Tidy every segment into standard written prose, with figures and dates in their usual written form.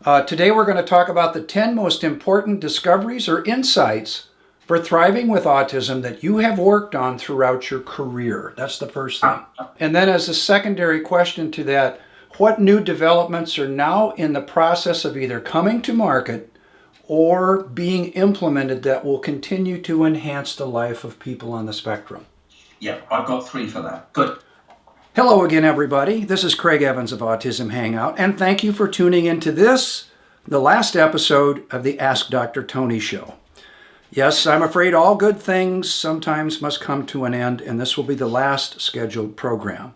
Today we're going to talk about the 10 most important discoveries or insights for thriving with autism that you have worked on throughout your career. That's the first thing. And then as a secondary question to that, what new developments are now in the process of either coming to market or being implemented that will continue to enhance the life of people on the spectrum? Yeah, I've got 3 for that. Good. Hello again, everybody. This is Craig Evans of Autism Hangout, and thank you for tuning into this, the last episode of the Ask Dr. Tony show. Yes, I'm afraid all good things sometimes must come to an end, and this will be the last scheduled program.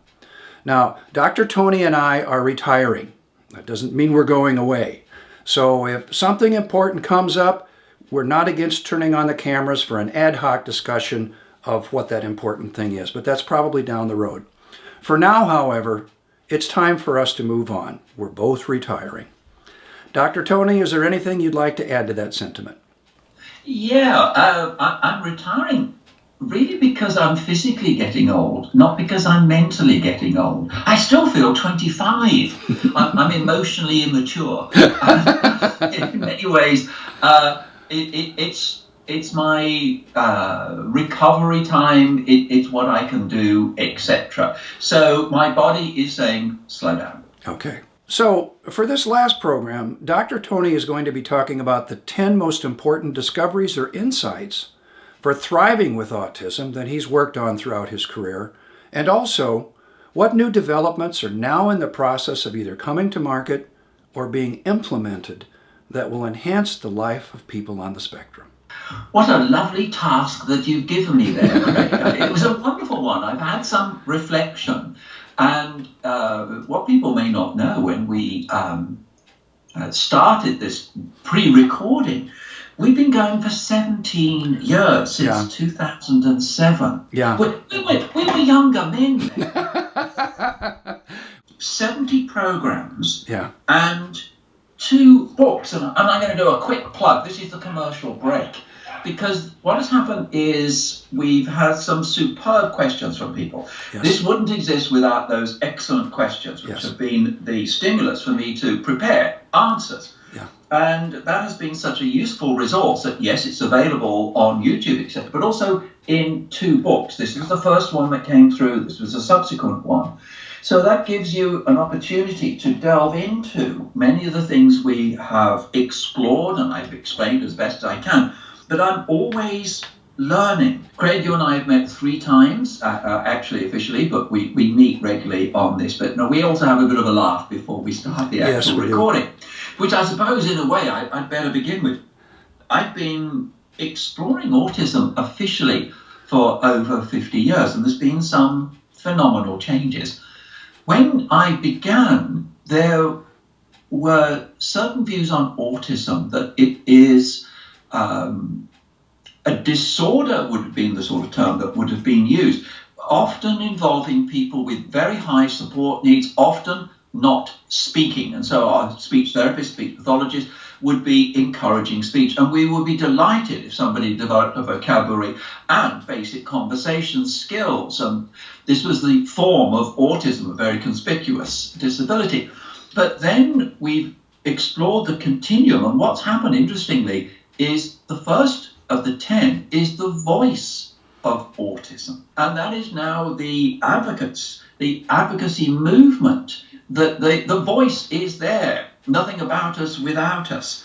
Now, Dr. Tony and I are retiring. That doesn't mean we're going away. So if something important comes up, we're not against turning on the cameras for an ad hoc discussion of what that important thing is, but that's probably down the road. For now, however, it's time for us to move on. We're both retiring. Dr. Tony, is there anything you'd like to add to that sentiment? Yeah, I'm retiring really because I'm physically getting old, not because I'm mentally getting old. I still feel 25. I'm emotionally immature. In many ways, it's my recovery time, it's what I can do, etc. So my body is saying, slow down. Okay. So for this last program, Dr. Tony is going to be talking about the 10 most important discoveries or insights for thriving with autism that he's worked on throughout his career, and also what new developments are now in the process of either coming to market or being implemented that will enhance the life of people on the spectrum. What a lovely task that you've given me there, Craig. It was a wonderful one. I've had some reflection. And what people may not know, when we started this pre-recording, we've been going for 17 years, since 2007. Yeah. We were younger men then. 70 programs. Yeah. And 2 books. And I'm going to do a quick plug. This is the commercial break. Because what has happened is we've had some superb questions from people. Yes. This wouldn't exist without those excellent questions, which have been the stimulus for me to prepare answers. Yeah. And that has been such a useful resource that, yes, it's available on YouTube, etc., but also in 2 books. This is the first one that came through. This was a subsequent one. So that gives you an opportunity to delve into many of the things we have explored, and I've explained as best as I can. But I'm always learning. Craig, you and I have met 3 times, actually officially, but we meet regularly on this. But no, we also have a bit of a laugh before we start the actual recording, which I suppose in a way I'd better begin with. I've been exploring autism officially for over 50 years, and there's been some phenomenal changes. When I began, there were certain views on autism that it is a disorder would have been the sort of term that would have been used, often involving people with very high support needs, often not speaking. And so our speech therapists, speech pathologists would be encouraging speech. And we would be delighted if somebody developed a vocabulary and basic conversation skills. And this was the form of autism, a very conspicuous disability. But then we've explored the continuum. And what's happened, interestingly, is the first of the 10 is the voice of autism. And that is now the advocates, the advocacy movement, that the voice is there, nothing about us without us.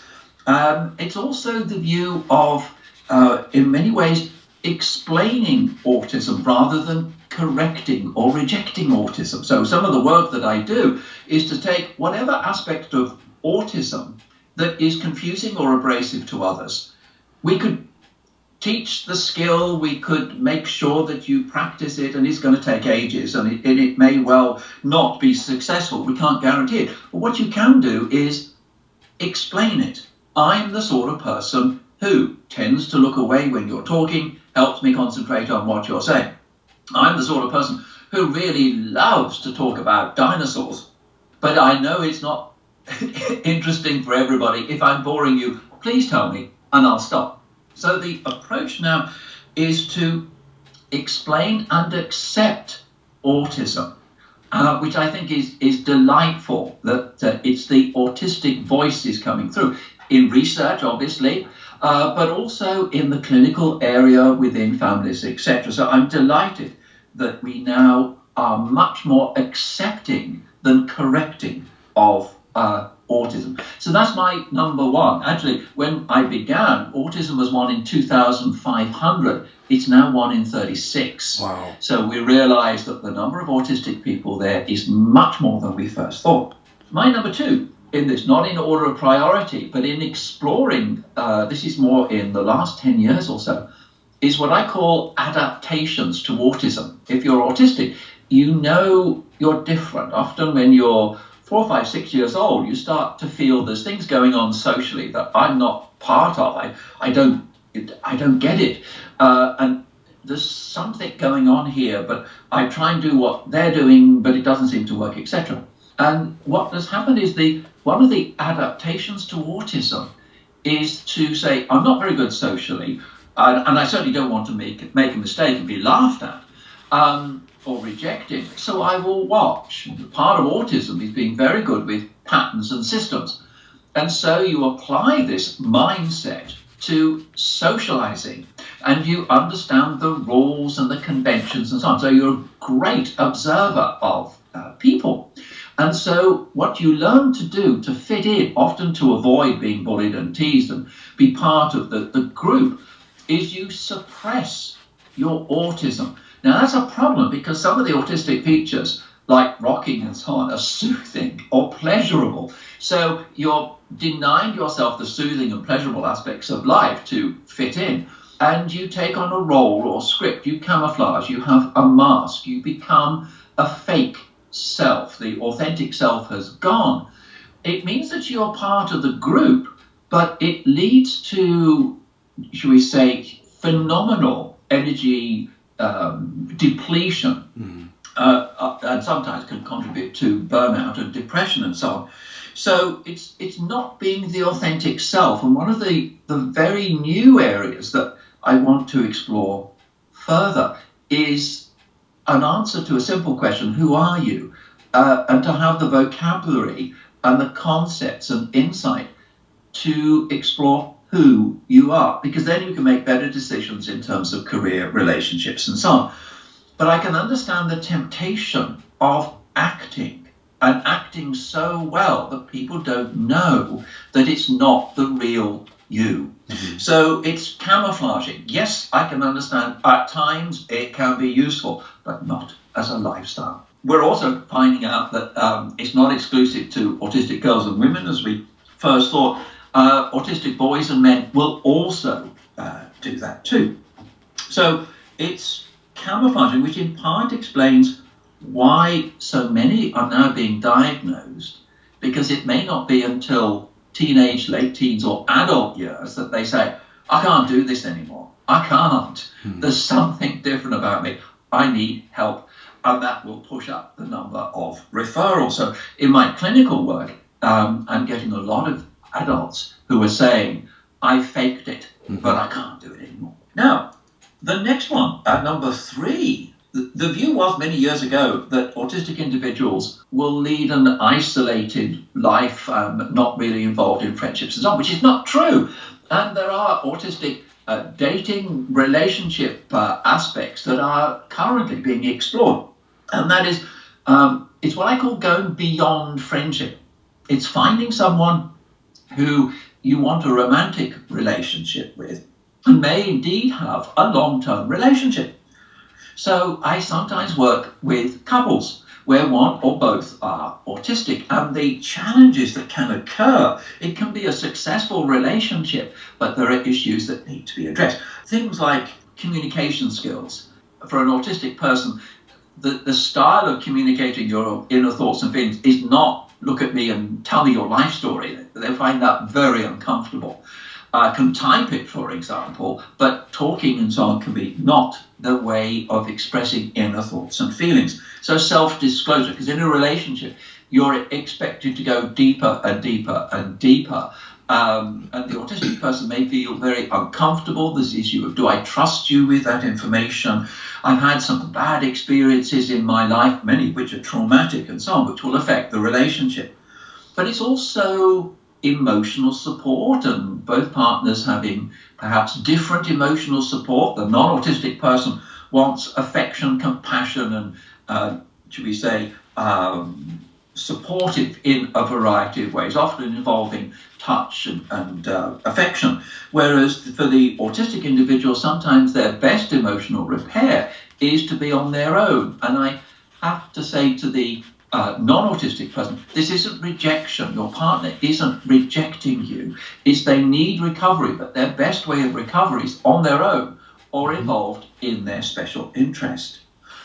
It's also the view of, in many ways, explaining autism rather than correcting or rejecting autism. So some of the work that I do is to take whatever aspect of autism that is confusing or abrasive to others. We could teach the skill, we could make sure that you practice it, and it's going to take ages, and it may well not be successful. We can't guarantee it. But what you can do is explain it. I'm the sort of person who tends to look away when you're talking, helps me concentrate on what you're saying. I'm the sort of person who really loves to talk about dinosaurs, but I know it's not interesting for everybody. If I'm boring you, please tell me and I'll stop. So the approach now is to explain and accept autism which I think is delightful, that it's the autistic voices coming through in research, obviously, but also in the clinical area within families, etc. So I'm delighted that we now are much more accepting than correcting of autism. So that's my number one. Actually, when I began, autism was 1 in 2,500. It's now 1 in 36. Wow. So we realize that the number of autistic people there is much more than we first thought. My number two in this, not in order of priority, but in exploring, this is more in the last 10 years or so, is what I call adaptations to autism. If you're autistic, you know you're different. Often when you're 4, 5, 6 years old, you start to feel there's things going on socially that I'm not part of. I don't get it. And there's something going on here, but I try and do what they're doing, but it doesn't seem to work, etc. And what has happened is one of the adaptations to autism is to say, I'm not very good socially, and I certainly don't want to make a mistake and be laughed at or rejected. So I will watch. Part of autism is being very good with patterns and systems. And so you apply this mindset to socializing, and you understand the rules and the conventions and so on. So you're a great observer of people. And so what you learn to do to fit in, often to avoid being bullied and teased and be part of the group, is you suppress your autism. Now that's a problem, because some of the autistic features, like rocking and so on, are soothing or pleasurable. So you're denying yourself the soothing and pleasurable aspects of life to fit in. And you take on a role or script, you camouflage, you have a mask, you become a fake self. The authentic self has gone. It means that you're part of the group, but it leads to, should we say, phenomenal energy depletion, and sometimes can contribute to burnout and depression and so on. So it's not being the authentic self. And one of the very new areas that I want to explore further is an answer to a simple question: who are you? And to have the vocabulary and the concepts and insight to explore who you are, because then you can make better decisions in terms of career, relationships, and so on. But I can understand the temptation of acting, and acting so well that people don't know that it's not the real you. Mm-hmm. So it's camouflaging. Yes, I can understand at times it can be useful, but not as a lifestyle. We're also finding out that it's not exclusive to autistic girls and women, as we first thought. Autistic boys and men will also do that too. So it's camouflaging, which in part explains why so many are now being diagnosed, because it may not be until teenage, late teens or adult years that they say, I can't do this anymore. I can't. There's something different about me. I need help. And that will push up the number of referrals. So in my clinical work, I'm getting a lot of adults who are saying, I faked it, but I can't do it anymore. Now, the next one, at number 3, the view was many years ago that autistic individuals will lead an isolated life, not really involved in friendships and so on, which is not true. And there are autistic dating relationship aspects that are currently being explored. And that is, it's what I call going beyond friendship. It's finding someone who you want a romantic relationship with and may indeed have a long-term relationship. So I sometimes work with couples where one or both are autistic, and the challenges that can occur, it can be a successful relationship, but there are issues that need to be addressed. Things like communication skills. For an autistic person, the style of communicating your inner thoughts and feelings is not look at me and tell me your life story. They find that very uncomfortable. Can type it, for example, but talking and so on can be not the way of expressing inner thoughts and feelings. So self-disclosure, because in a relationship, you're expected to go deeper and deeper and deeper. And the autistic person may feel very uncomfortable. This issue of, do I trust you with that information? I've had some bad experiences in my life, many of which are traumatic and so on, which will affect the relationship. But it's also emotional support, and both partners having perhaps different emotional support. The non-autistic person wants affection, compassion, and, should we say, supportive in a variety of ways, often involving touch and affection. Whereas for the autistic individual, sometimes their best emotional repair is to be on their own. And I have to say to the non-autistic person, this isn't rejection. Your partner isn't rejecting you. It's they need recovery, but their best way of recovery is on their own or involved in their special interest.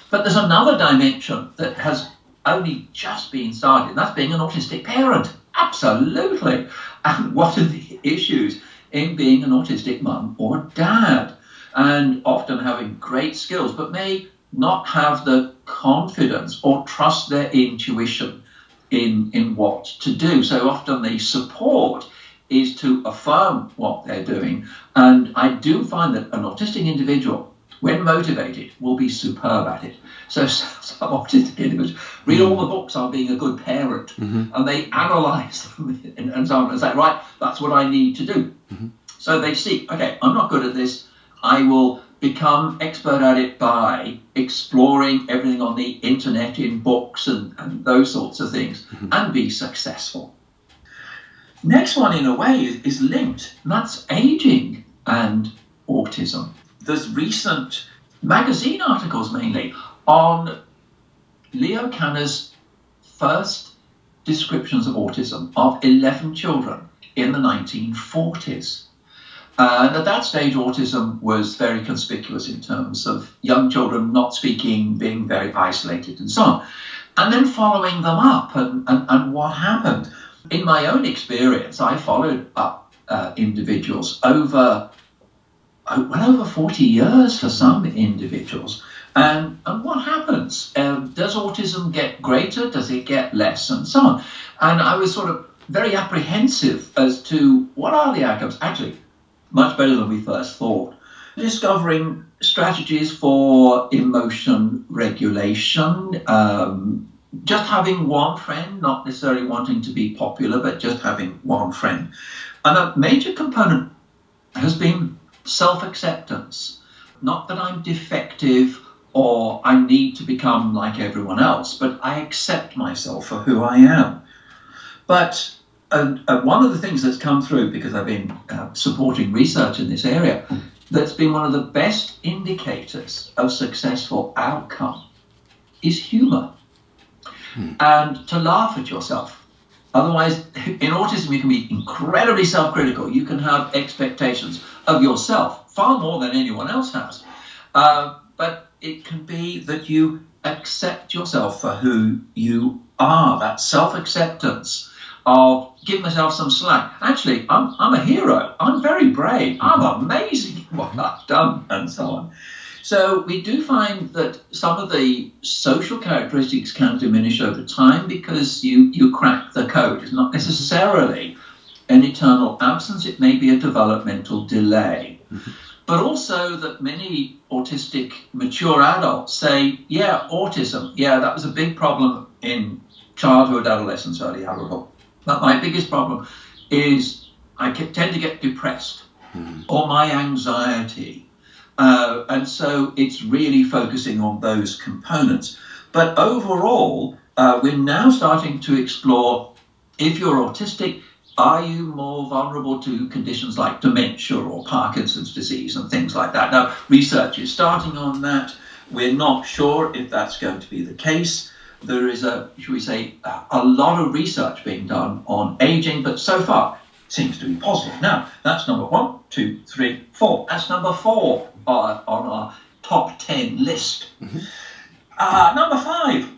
But there's another dimension that has only just been started, and that's being an autistic parent. Absolutely. And what are the issues in being an autistic mum or dad? And often having great skills, but may not have the confidence or trust their intuition in what to do. So often the support is to affirm what they're doing. And I do find that an autistic individual, when motivated, will be superb at it. So some autistic individuals read all the books on being a good parent, and they analyse them and so on and say, right, that's what I need to do. So they see, okay, I'm not good at this. I will become expert at it by exploring everything on the internet in books and those sorts of things, and be successful. Next one, in a way, is linked, and that's aging and autism. There's recent magazine articles mainly on Leo Kanner's first descriptions of autism of 11 children in the 1940s. And at that stage, autism was very conspicuous in terms of young children not speaking, being very isolated and so on. And then following them up and what happened. In my own experience, I followed up individuals over 40 years for some individuals. And what happens? Does autism get greater? Does it get less? And so on. And I was sort of very apprehensive as to what are the outcomes. Actually, much better than we first thought. Discovering strategies for emotion regulation, just having one friend, not necessarily wanting to be popular, but just having one friend. And a major component has been self-acceptance. Not that I'm defective or I need to become like everyone else, but I accept myself for who I am. But one of the things that's come through, because I've been supporting research in this area, that's been one of the best indicators of successful outcome is humour. And to laugh at yourself. Otherwise, in autism, you can be incredibly self-critical. You can have expectations of yourself, far more than anyone else has. But it can be that you accept yourself for who you are, that self-acceptance of give myself some slack. Actually, I'm a hero. I'm very brave. I'm amazing at what I've done, and so on. So we do find that some of the social characteristics can diminish over time because you crack the code. It's not necessarily an eternal absence. It may be a developmental delay. But also that many autistic mature adults say, yeah, autism, yeah, that was a big problem in childhood, adolescence, early adulthood. But my biggest problem is I tend to get depressed or my anxiety. And so it's really focusing on those components. But overall, we're now starting to explore, if you're autistic, are you more vulnerable to conditions like dementia or Parkinson's disease and things like that? Now, research is starting on that. We're not sure if that's going to be the case. There is a lot of research being done on aging, but so far seems to be positive. Now, that's number 1, 2, 3, 4. That's number 4 on our top 10 list. Number 5,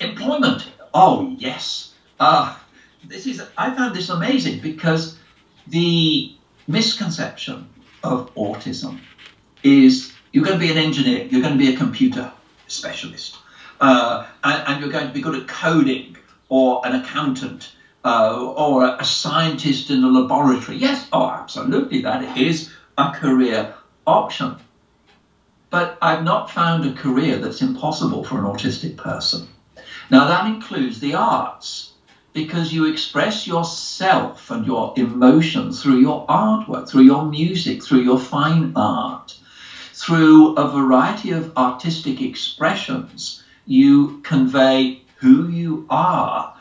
employment. Oh, yes. I found this amazing because the misconception of autism is you're going to be an engineer, you're going to be a computer specialist, and you're going to be good at coding or an accountant. or a scientist in a laboratory. Yes, oh, absolutely, that is a career option. But I've not found a career that's impossible for an autistic person. Now, that includes the arts, because you express yourself and your emotions through your artwork, through your music, through your fine art, through a variety of artistic expressions. You convey who you are,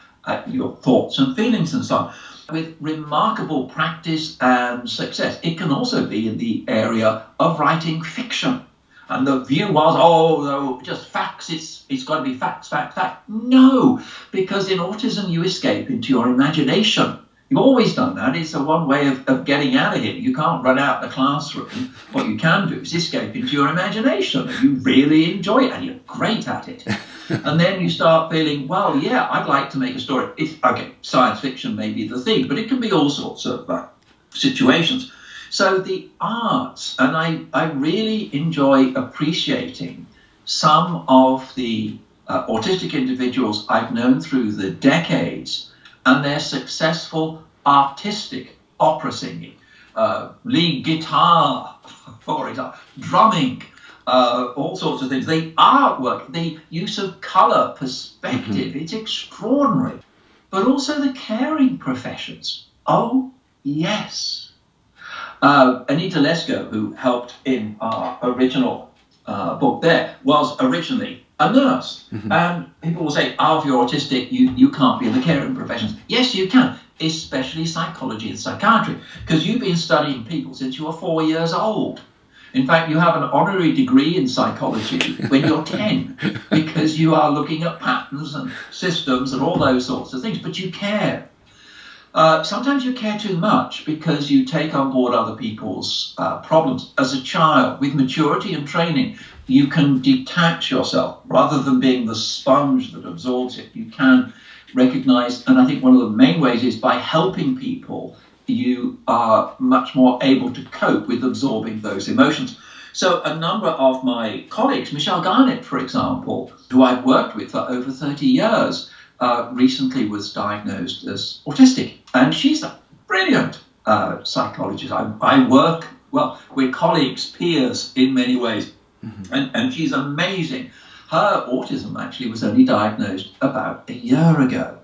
your thoughts and feelings and so on, with remarkable practice and success. It can also be in the area of writing fiction. And the view was, oh, no, just facts, it's got to be facts, facts, facts. No, because in autism you escape into your imagination. You've always done that. It's a one way of getting out of here. You can't run out the classroom. What you can do is escape into your imagination. You really enjoy it and you're great at it. And then you start feeling, well, yeah, I'd like to make a story. Okay, science fiction may be the theme, but it can be all sorts of situations. So the arts, and I really enjoy appreciating some of the autistic individuals I've known through the decades and their successful artistic opera singing, lead guitar, for example, drumming, all sorts of things. The artwork, the use of colour, perspective, it's extraordinary. But also the caring professions. Oh, yes. Anita Lesko, who helped in our original book there, was originally a nurse. And people will say, oh, if you're autistic, you can't be in the caring professions. Yes, you can, especially psychology and psychiatry, because you've been studying people since you were 4 years old. In fact, you have an honorary degree in psychology when you're 10, because you are looking at patterns and systems and all those sorts of things, but you care. Sometimes you care too much because you take on board other people's problems. As a child, with maturity and training, you can detach yourself rather than being the sponge that absorbs it. You can recognize, and I think one of the main ways is by helping people, you are much more able to cope with absorbing those emotions. So a number of my colleagues, Michelle Garnett, for example, who I've worked with for over 30 years, recently was diagnosed as autistic. And she's a brilliant psychologist. I work, well, we're colleagues, peers in many ways. And she's amazing. Her autism actually was only diagnosed about a year ago.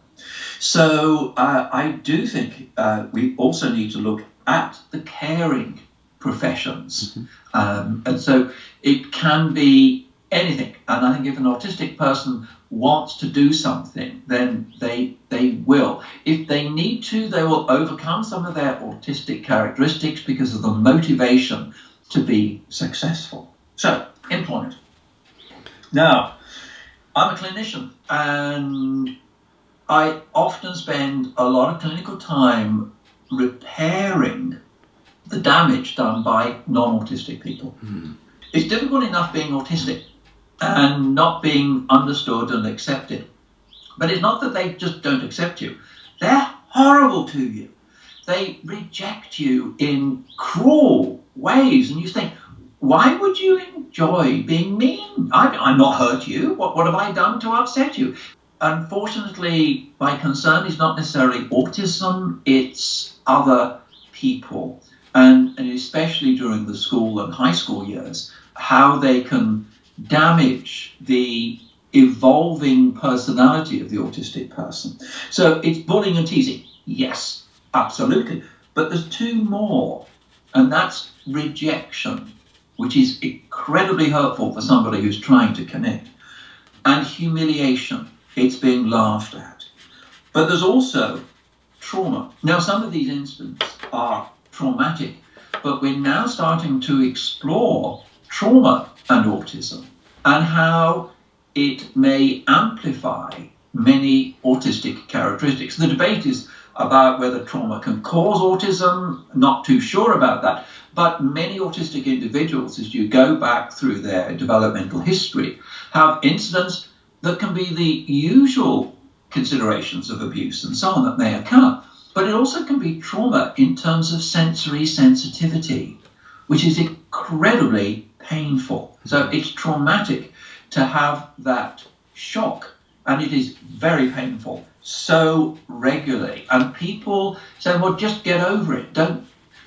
So I do think we also need to look at the caring professions. And so it can be anything. And I think if an autistic person wants to do something, then they will. If they need to, they will overcome some of their autistic characteristics because of the motivation to be successful. So, employment. Now, I'm a clinician, and I often spend a lot of clinical time repairing the damage done by non-autistic people. It's difficult enough being autistic and not being understood and accepted. But it's not that they just don't accept you. They're horrible to you. They reject you in cruel ways. And you think, why would you enjoy being mean? I'm not hurt you. What have I done to upset you? Unfortunately, my concern is not necessarily autism, it's other people. And especially during the school and high school years, how they can damage the evolving personality of the autistic person. So it's bullying and teasing. Yes, absolutely. But there's two more, and that's rejection, which is incredibly hurtful for somebody who's trying to connect, and humiliation. It's being laughed at. But there's also trauma. Now, some of these incidents are traumatic, but we're now starting to explore trauma and autism and how it may amplify many autistic characteristics. The debate is about whether trauma can cause autism. Not too sure about that. But many autistic individuals, as you go back through their developmental history, have incidents that can be the usual considerations of abuse and so on that may occur. But it also can be trauma in terms of sensory sensitivity, which is incredibly painful. So it's traumatic to have that shock and it is very painful, so regularly. And people say, well, just get over it. Don't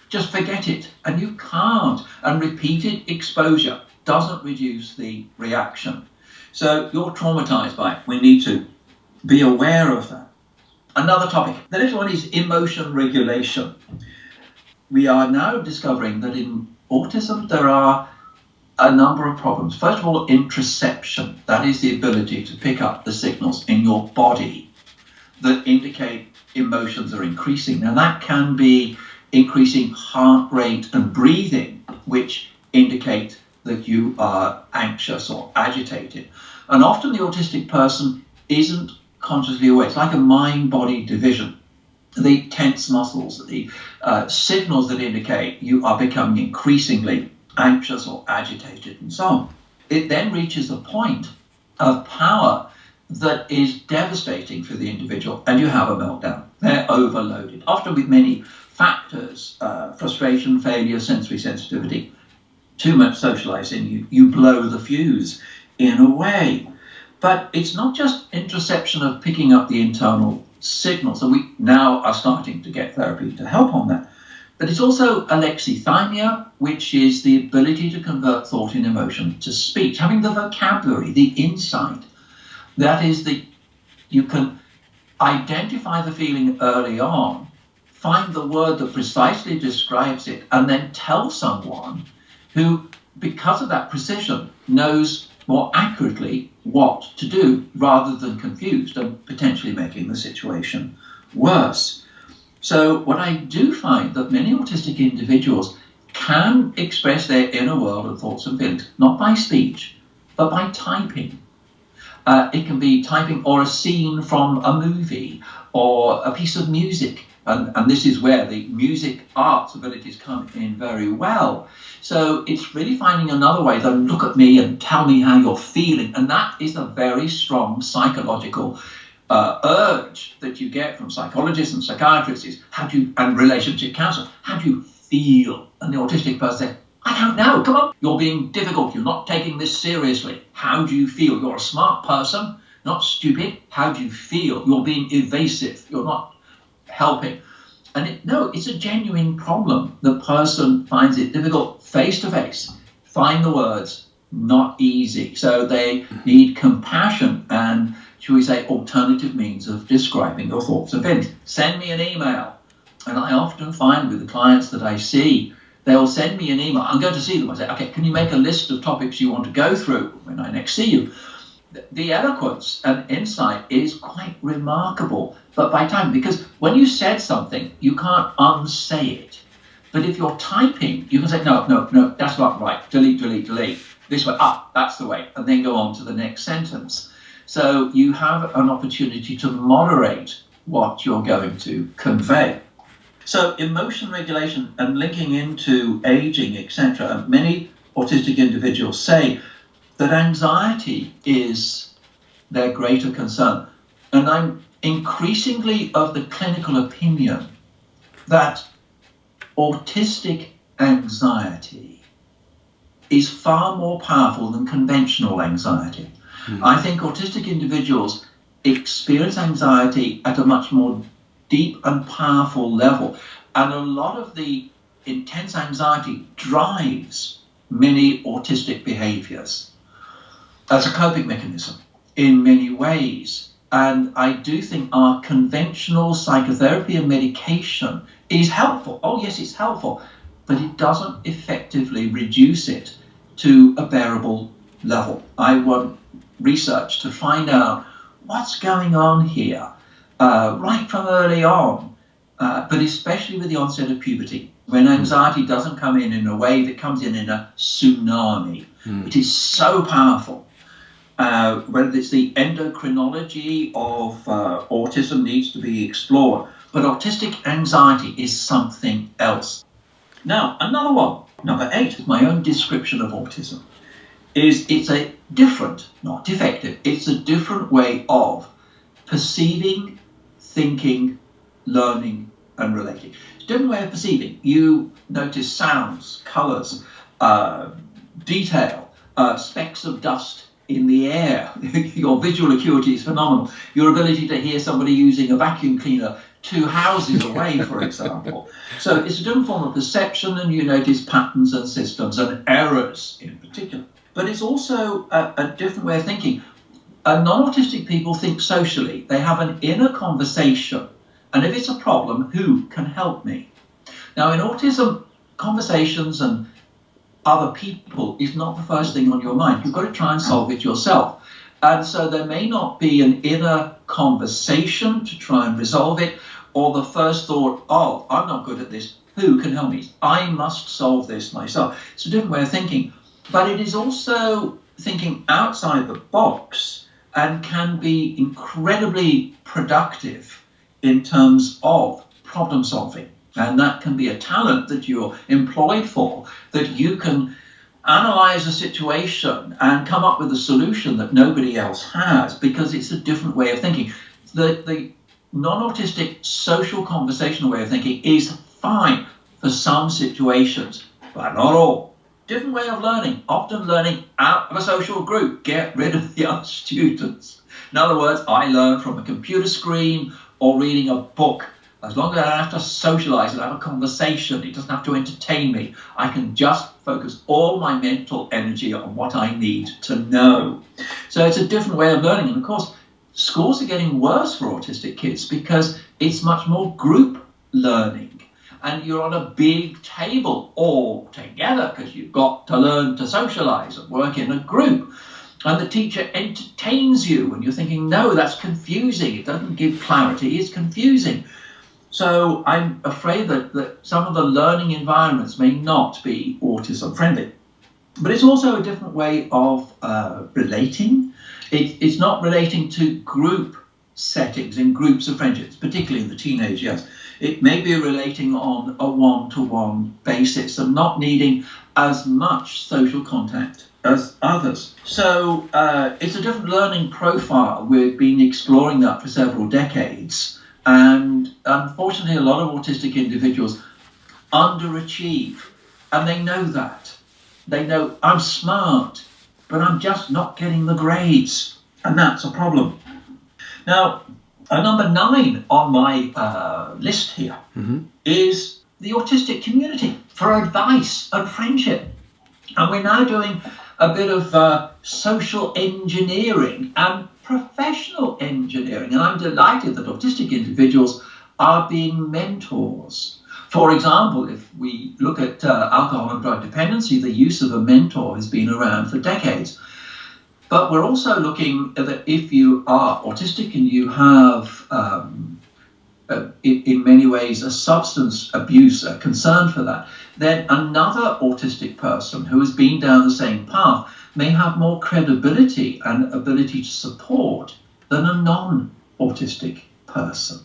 just forget it. And you can't. And repeated exposure doesn't reduce the reaction. So you're traumatized by it. We need to be aware of that. Another topic. The next one is emotion regulation. We are now discovering that in autism there are a number of problems. First of all, interoception. That is the ability to pick up the signals in your body that indicate emotions are increasing. Now that can be increasing heart rate and breathing, which indicate that you are anxious or agitated. And often the autistic person isn't consciously aware. It's like a mind-body division. The tense muscles, the signals that indicate you are becoming increasingly anxious or agitated and so on. It then reaches a point of power that is devastating for the individual, and you have a meltdown. They're overloaded, often with many factors, frustration, failure, sensory sensitivity, too much socializing, you blow the fuse in a way. But it's not just interoception of picking up the internal signals, and we now are starting to get therapy to help on that. But it's also alexithymia, which is the ability to convert thought and emotion to speech, having the vocabulary, the insight. That is that you can identify the feeling early on, find the word that precisely describes it, and then tell someone who, because of that precision, knows more accurately what to do rather than confused and potentially making the situation worse. So what I do find that many autistic individuals can express their inner world of thoughts and feelings, not by speech, but by typing. It can be typing or a scene from a movie or a piece of music. And this is where the music arts abilities come in very well. So it's really finding another way to look at me and tell me how you're feeling. And that is a very strong psychological urge that you get from psychologists and psychiatrists is and relationship counselors. How do you feel? And the autistic person says, I don't know. Come on. You're being difficult. You're not taking this seriously. How do you feel? You're a smart person, not stupid. How do you feel? You're being evasive. You're not helping. And it's a genuine problem. The person finds it difficult face to face. Find the words, not easy. So they need compassion and, shall we say, alternative means of describing your thoughts and feelings. Send me an email. And I often find with the clients that I see, they'll send me an email. I'm going to see them. I say, okay, can you make a list of topics you want to go through when I next see you? The eloquence and insight is quite remarkable, but by time, because when you said something, you can't unsay it. But if you're typing, you can say, no, that's not right. Delete. This way, that's the way. And then go on to the next sentence. So you have an opportunity to moderate what you're going to convey. So emotion regulation and linking into aging, etc. Many autistic individuals say that anxiety is their greater concern. And I'm increasingly of the clinical opinion that autistic anxiety is far more powerful than conventional anxiety. I think autistic individuals experience anxiety at a much more deep and powerful level. And a lot of the intense anxiety drives many autistic behaviors as a coping mechanism in many ways. And I do think our conventional psychotherapy and medication is helpful. Oh, yes, it's helpful, but it doesn't effectively reduce it to a bearable level. I want research to find out what's going on here right from early on, but especially with the onset of puberty, when anxiety doesn't come in a wave, it comes in a tsunami. It is so powerful. Whether it's the endocrinology of autism needs to be explored, but autistic anxiety is something else. Now, another one, number 8, my own description of autism, is it's a different, not defective, it's a different way of perceiving, thinking, learning, and relating. It's a different way of perceiving. You notice sounds, colours, detail, specks of dust in the air. Your visual acuity is phenomenal. Your ability to hear somebody using a vacuum cleaner 2 houses away, for example. So it's a different form of perception, and you notice patterns and systems and errors in particular. But it's also a different way of thinking. Non-autistic people think socially. They have an inner conversation. And if it's a problem, who can help me? Now, in autism, conversations and other people is not the first thing on your mind. You've got to try and solve it yourself. And so there may not be an inner conversation to try and resolve it, or the first thought, oh, I'm not good at this. Who can help me? I must solve this myself. It's a different way of thinking. But it is also thinking outside the box and can be incredibly productive in terms of problem solving. And that can be a talent that you're employed for, that you can analyze a situation and come up with a solution that nobody else has, because it's a different way of thinking. The non-autistic social conversational way of thinking is fine for some situations, but not all. Different way of learning, often learning out of a social group. Get rid of the other students. In other words, I learn from a computer screen or reading a book. As long as I don't have to socialize and have a conversation, it doesn't have to entertain me. I can just focus all my mental energy on what I need to know. So it's a different way of learning. And of course, schools are getting worse for autistic kids because it's much more group learning. And you're on a big table all together because you've got to learn to socialize and work in a group. And the teacher entertains you and you're thinking, no, that's confusing. It doesn't give clarity. It's confusing. So I'm afraid that some of the learning environments may not be autism friendly. But it's also a different way of relating. It's not relating to group settings in groups of friendships, particularly in the teenage years. It may be relating on a one-to-one basis and not needing as much social contact as others. So it's a different learning profile. We've been exploring that for several decades. And unfortunately, a lot of autistic individuals underachieve. And they know that. They know, I'm smart, but I'm just not getting the grades. And that's a problem. Now, number 9 on my list here is the autistic community for advice and friendship. And we're now doing a bit of social engineering and professional engineering. And I'm delighted that autistic individuals are being mentors. For example, if we look at alcohol and drug dependency, the use of a mentor has been around for decades. But we're also looking at that if you are autistic and you have, in many ways, a substance abuse concern for that, then another autistic person who has been down the same path may have more credibility and ability to support than a non-autistic person.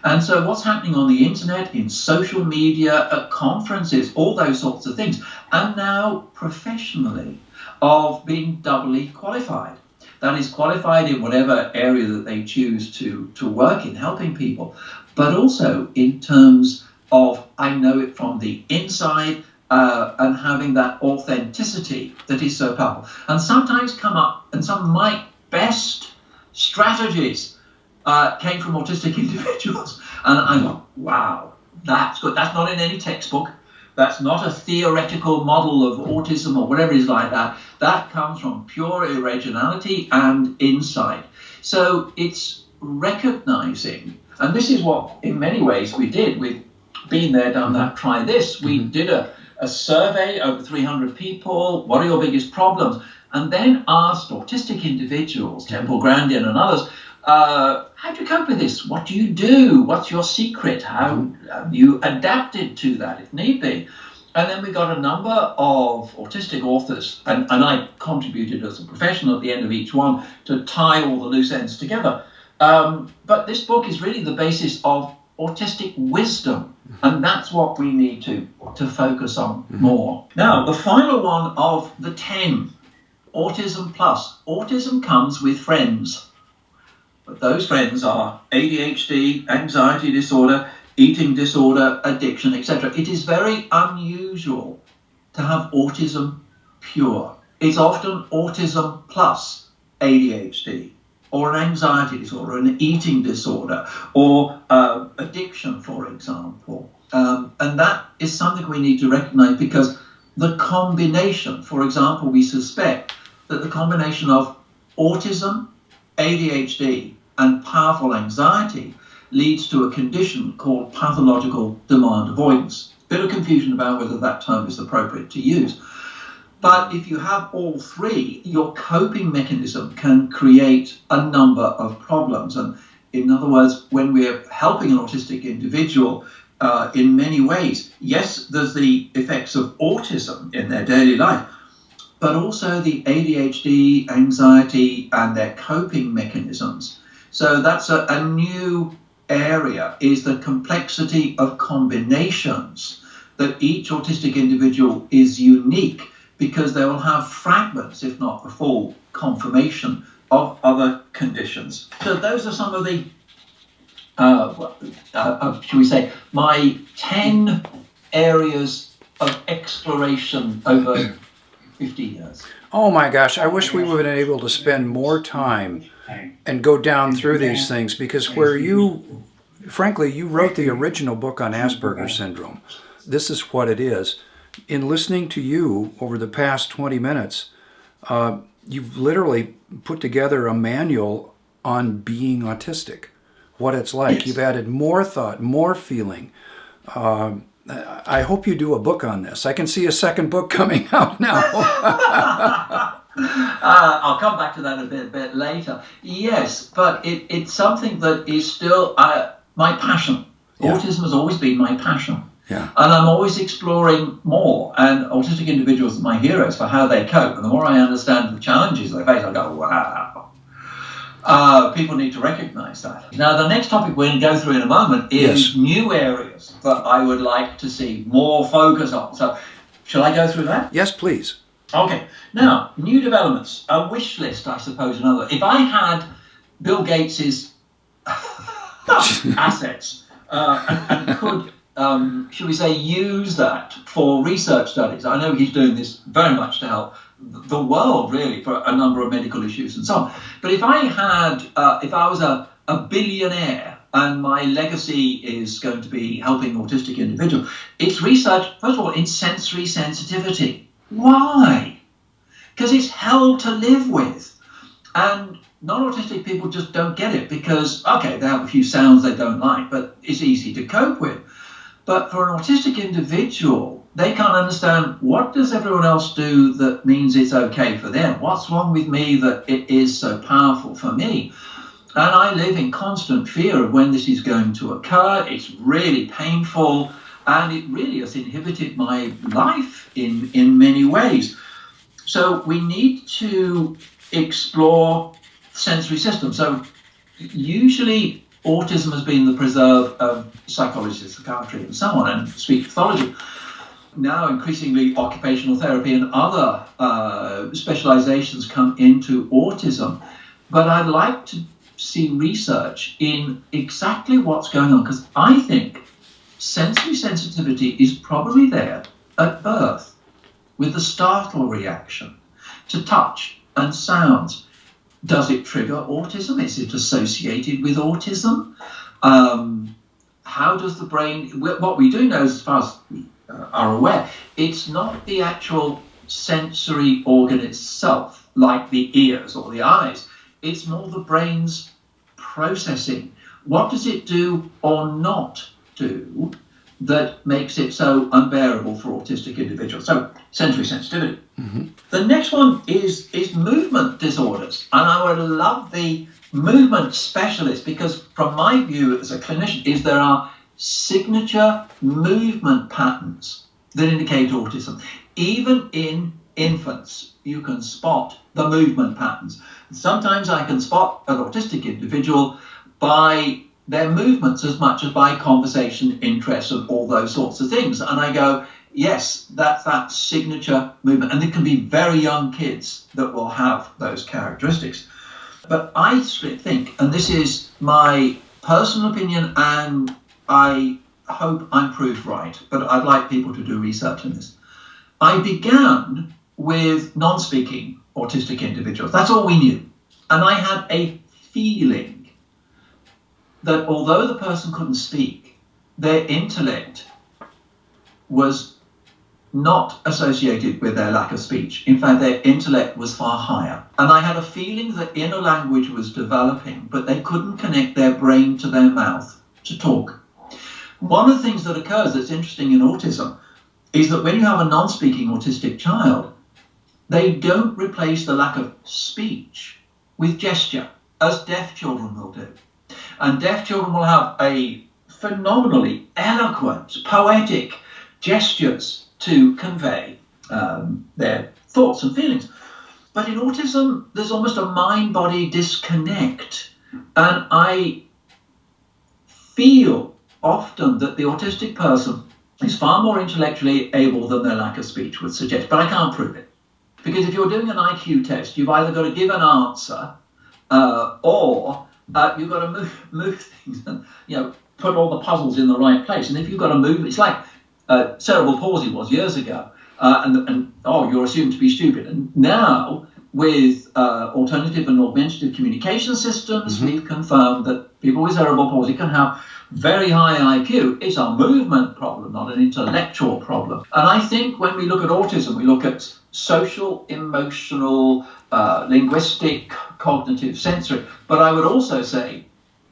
And so what's happening on the internet, in social media, at conferences, all those sorts of things, and now professionally, of being doubly qualified. That is, qualified in whatever area that they choose to work in, helping people, but also in terms of, I know it from the inside, and having that authenticity that is so powerful. And sometimes come up, and some of my best strategies came from autistic individuals. And I thought, wow, that's good. That's not in any textbook. That's not a theoretical model of autism or whatever it is like that. That comes from pure originality and insight. So it's recognizing, and this is what in many ways we did. We've been there, done that, try this. We did a survey, over 300 people. What are your biggest problems? And then asked autistic individuals, Temple Grandin and others, how do you cope with this? What do you do? What's your secret? How have you adapted to that if need be? And then we got a number of autistic authors, and I contributed as a professional at the end of each one to tie all the loose ends together. But this book is really the basis of autistic wisdom, and that's what we need to focus on more. Now, the final one of the 10, Autism Plus. Autism comes with friends. But those friends are ADHD, anxiety disorder, eating disorder, addiction, etc. It is very unusual to have autism pure. It's often autism plus ADHD, or an anxiety disorder, an eating disorder, or addiction, for example. And that is something we need to recognize, because the combination, for example, we suspect that the combination of autism, ADHD, and powerful anxiety leads to a condition called pathological demand avoidance. Bit of confusion about whether that term is appropriate to use. But if you have all three, your coping mechanism can create a number of problems. And in other words, when we're helping an autistic individual in many ways, yes, there's the effects of autism in their daily life, but also the ADHD, anxiety, and their coping mechanisms. So that's a new area, is the complexity of combinations, that each autistic individual is unique because they will have fragments, if not the full confirmation, of other conditions. So those are some of the, shall we say, my 10 areas of exploration over 50 years. Oh my gosh, I wish we would have been able to spend more time and go down through these things, because where you, frankly, you wrote the original book on Asperger's syndrome. This is what it is. In listening to you over the past 20 minutes, you've literally put together a manual on being autistic, what it's like. Yes. You've added more thought, more feeling. I hope you do a book on this. I can see a second book coming out now. I'll come back to that a bit later. Yes, but it's something that is still my passion. Yeah. Autism has always been my passion. Yeah. And I'm always exploring more. And autistic individuals are my heroes for how they cope. And the more I understand the challenges they face, I go, wow. People need to recognize that. Now, the next topic we're going to go through in a moment is new areas that I would like to see more focus on. So, shall I go through that? Yes, please. Okay. Now, new developments, a wish list, I suppose, another. If I had Bill Gates's assets and could, should we say, use that for research studies. I know he's doing this very much to help the world, really, for a number of medical issues and so on. But if I was a billionaire and my legacy is going to be helping autistic individuals, it's research, first of all, in sensory sensitivity. Why? Because it's hell to live with. And non-autistic people just don't get it because, okay, they have a few sounds they don't like, but it's easy to cope with. But for an autistic individual, they can't understand, what does everyone else do that means it's okay for them? What's wrong with me that it is so powerful for me? And I live in constant fear of when this is going to occur. It's really painful, and it really has inhibited my life in many ways. So we need to explore sensory systems. So usually autism has been the preserve of psychology, psychiatry, and so on, and speech pathology. Now increasingly occupational therapy and other specializations come into autism. But I'd like to see research in exactly what's going on, because I think sensory sensitivity is probably there at birth with the startle reaction to touch and sounds. Does it trigger autism? Is it associated with autism? How does the brain... What we do know, as far as we are aware, it's not the actual sensory organ itself, like the ears or the eyes. It's more the brain's processing. What does it do or not do that makes it so unbearable for autistic individuals? So, sensory sensitivity. Mm-hmm. The next one is movement disorders. And I would love the movement specialist, because from my view as a clinician, is there are signature movement patterns that indicate autism. Even in infants, you can spot the movement patterns. Sometimes I can spot an autistic individual by their movements as much as by conversation, interests, and all those sorts of things. And I go, yes, that's that signature movement. And it can be very young kids that will have those characteristics. But I think, and this is my personal opinion, and I hope I'm proved right, but I'd like people to do research on this. I began with non-speaking autistic individuals. That's all we knew. And I had a feeling that although the person couldn't speak, their intellect was not associated with their lack of speech. In fact, their intellect was far higher. And I had a feeling that inner language was developing, but they couldn't connect their brain to their mouth to talk. One of the things that occurs that's interesting in autism is that when you have a non-speaking autistic child, they don't replace the lack of speech with gesture, as deaf children will do. And deaf children will have a phenomenally eloquent, poetic gestures to convey their thoughts and feelings. But in autism, there's almost a mind-body disconnect. And I feel often that the autistic person is far more intellectually able than their lack of speech would suggest. But I can't prove it. Because if you're doing an IQ test, you've either got to give an answer or you've got to move things and, put all the puzzles in the right place. And if you've got to move, it's like cerebral palsy was years ago. You're assumed to be stupid. And now, with alternative and augmentative communication systems, we've confirmed that people with cerebral palsy can have very high IQ. It's a movement problem, not an intellectual problem. And I think when we look at autism, we look at social, emotional, linguistic, cognitive, sensory. But I would also say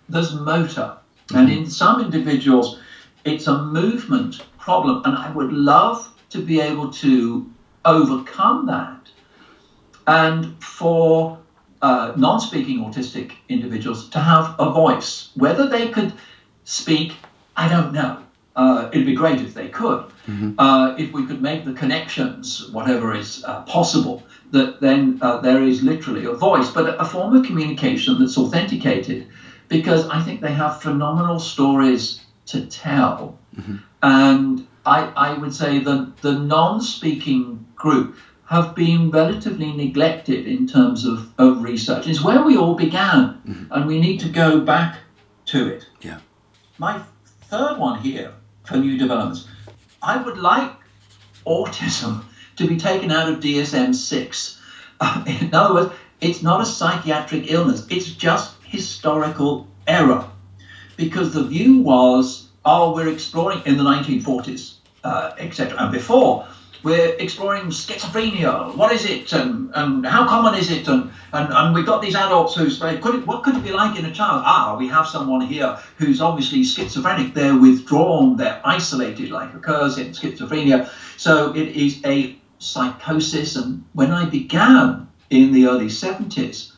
there's motor. And in some individuals, it's a movement problem. And I would love to be able to overcome that. And for non-speaking autistic individuals to have a voice, whether they could speak, I don't know. It'd be great if they could. If we could make the connections, whatever is possible, that then there is literally a voice, but a form of communication that's authenticated, because I think they have phenomenal stories to tell. And I would say that the non-speaking group have been relatively neglected in terms of research. It's where we all began, and we need to go back to it. Yeah. My third one here for new developments, I would like autism to be taken out of DSM-6. In other words, it's not a psychiatric illness, it's just historical error. Because the view was, we're exploring in the 1940s, etc. and before, we're exploring schizophrenia. What is it, and how common is it? And we've got these adults who say, what could it be like in a child? We have someone here who's obviously schizophrenic. They're withdrawn, they're isolated, like occurs in schizophrenia. So it is a psychosis. And when I began in the early 70s,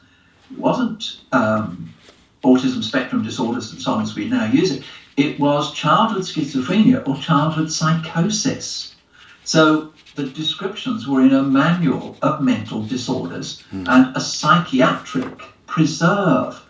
it wasn't autism spectrum disorders and so on as we now use it. It was childhood schizophrenia or childhood psychosis. So the descriptions were in a manual of mental disorders and a psychiatric preserve.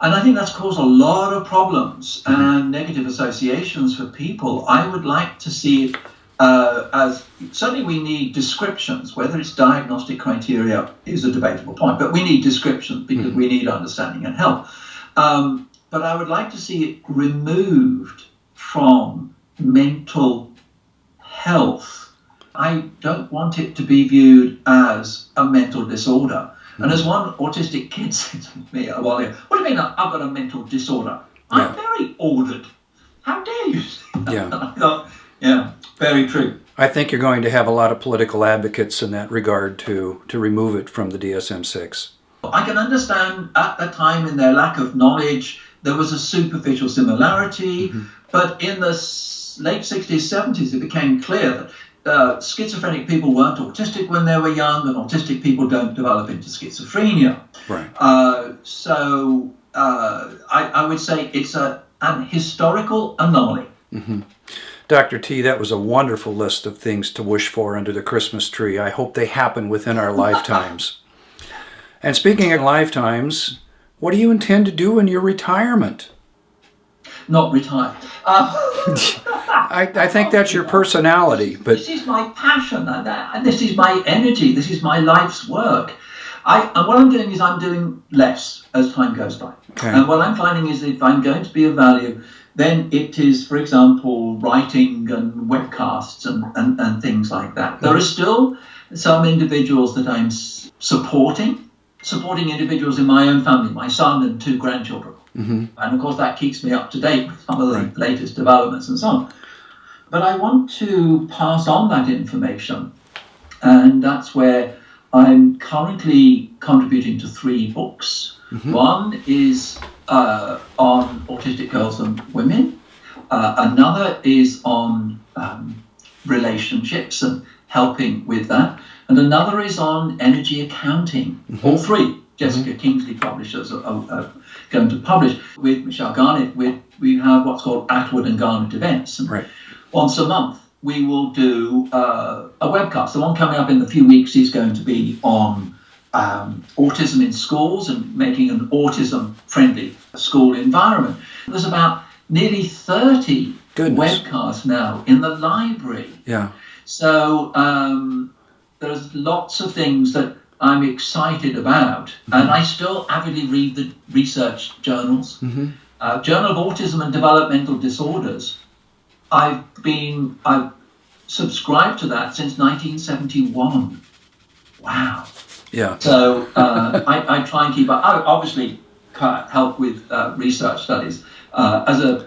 And I think that's caused a lot of problems and negative associations for people. I would like to see it as, certainly we need descriptions. Whether it's diagnostic criteria is a debatable point, but we need descriptions because we need understanding and help. But I would like to see it removed from mental health. I don't want it to be viewed as a mental disorder. And as one autistic kid said to me a while ago, what do you mean I've got a mental disorder? I'm very ordered. How dare you say that? And I thought, very true. I think you're going to have a lot of political advocates in that regard to remove it from the DSM-6. I can understand at the time in their lack of knowledge, there was a superficial similarity, but in the late 60s, 70s, it became clear that schizophrenic people weren't autistic when they were young, and autistic people don't develop into schizophrenia. Right. So I would say it's an historical anomaly. Dr. T, that was a wonderful list of things to wish for under the Christmas tree. I hope they happen within our lifetimes. And speaking of lifetimes, what do you intend to do in your retirement? Not retire. I think that's your personality. But this is my passion, and this is my energy. This is my life's work. And what I'm doing is I'm doing less as time goes by. Okay. And what I'm finding is if I'm going to be of value, then it is, for example, writing and webcasts and things like that. There are still some individuals that I'm supporting individuals in my own family, my son and 2 grandchildren. And of course that keeps me up to date with some of the latest developments and so on. But I want to pass on that information, and that's where I'm currently contributing to 3 books. One is on autistic girls and women. Another is on relationships and helping with that. And another is on energy accounting. All 3. Jessica Kingsley publishers are going to publish. With Michelle Garnett, we have what's called Atwood and Garnett events. And once a month, we will do a webcast. The one coming up in a few weeks is going to be on autism in schools and making an autism-friendly school environment. There's about nearly 30 webcasts now in the library. So there's lots of things that I'm excited about, and I still avidly read the research journals. Journal of Autism and Developmental Disorders. I've subscribed to that since 1971. Wow. So I try and keep up. I obviously help with research studies as an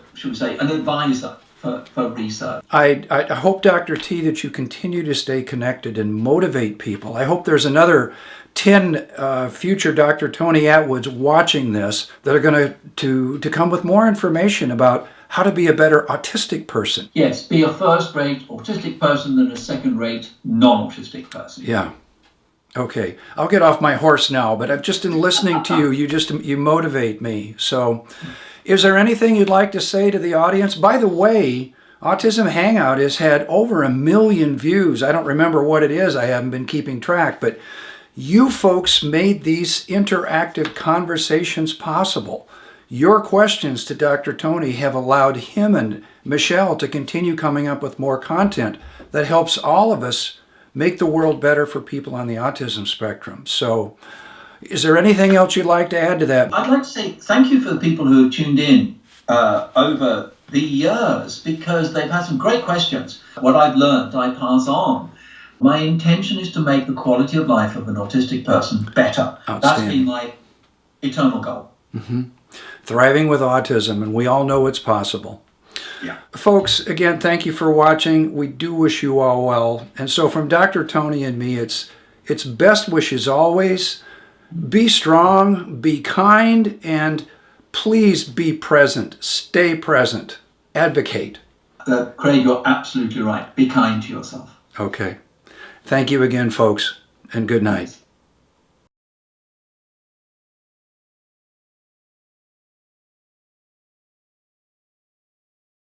advisor for research. I hope, Dr. T, that you continue to stay connected and motivate people. I hope there's another 10 future Dr. Tony Atwoods watching this that are going to come with more information about how to be a better autistic person. Yes, be a first-rate autistic person than a second-rate non-autistic person. Okay, I'll get off my horse now, but I've just been listening to you. You motivate me. So is there anything you'd like to say to the audience? By the way, Autism Hangout has had over 1 million views. I don't remember what it is. I haven't been keeping track, but you folks made these interactive conversations possible. Your questions to Dr. Tony have allowed him and Michelle to continue coming up with more content that helps all of us make the world better for people on the autism spectrum. So is there anything else you'd like to add to that? I'd like to say thank you for the people who have tuned in over the years, because they've had some great questions. What I've learned, I pass on. My intention is to make the quality of life of an autistic person better. That's been my eternal goal. Thriving with autism, and we all know it's possible. Folks, again, thank you for watching. We do wish you all well. And so from Dr. Tony and me, it's best wishes always. Be strong, be kind, and please be present. Stay present. Advocate. Craig, you're absolutely right. Be kind to yourself. Okay. Thank you again, folks, and good night.